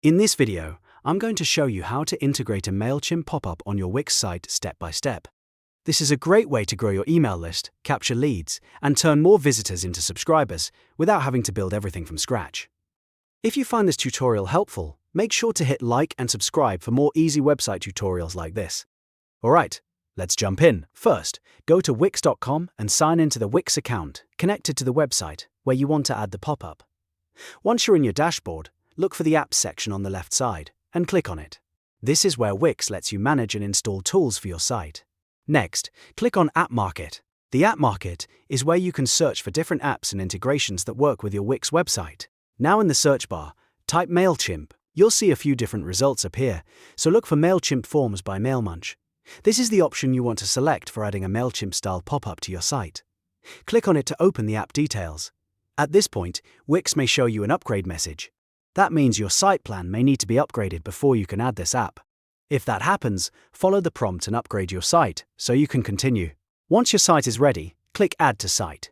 In this video, I'm going to show you how to integrate a Mailchimp pop-up on your Wix site step by step. This is a great way to grow your email list, capture leads, and turn more visitors into subscribers without having to build everything from scratch. If you find this tutorial helpful, make sure to hit like and subscribe for more easy website tutorials like this. Alright, let's jump in. First, go to wix.com and sign into the Wix account connected to the website where you want to add the pop-up. Once you're in your dashboard, look for the Apps section on the left side and click on it. This is where Wix lets you manage and install tools for your site. Next, click on App Market. The App Market is where you can search for different apps and integrations that work with your Wix website. Now in the search bar, type Mailchimp. You'll see a few different results appear, so look for Mailchimp Forms by MailMunch. This is the option you want to select for adding a Mailchimp-style pop-up to your site. Click on it to open the app details. At this point, Wix may show you an upgrade message. That means your site plan may need to be upgraded before you can add this app. If that happens, follow the prompt and upgrade your site so you can continue. Once your site is ready, click Add to Site.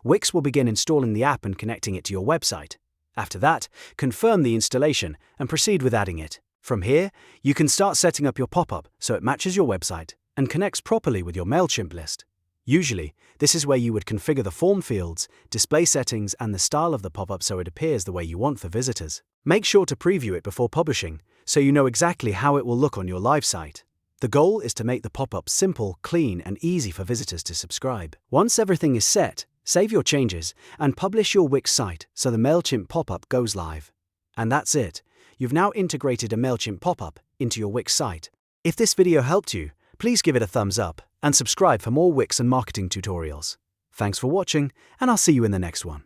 Wix will begin installing the app and connecting it to your website. After that, confirm the installation and proceed with adding it. From here, you can start setting up your pop-up so it matches your website and connects properly with your Mailchimp list. Usually, this is where you would configure the form fields, display settings, and the style of the pop-up so it appears the way you want for visitors. Make sure to preview it before publishing, so you know exactly how it will look on your live site. The goal is to make the pop-up simple, clean, and easy for visitors to subscribe. Once everything is set, save your changes and publish your Wix site so the Mailchimp pop-up goes live. And that's it. You've now integrated a Mailchimp pop-up into your Wix site. If this video helped you, please give it a thumbs up and subscribe for more Wix and marketing tutorials. Thanks for watching, and I'll see you in the next one.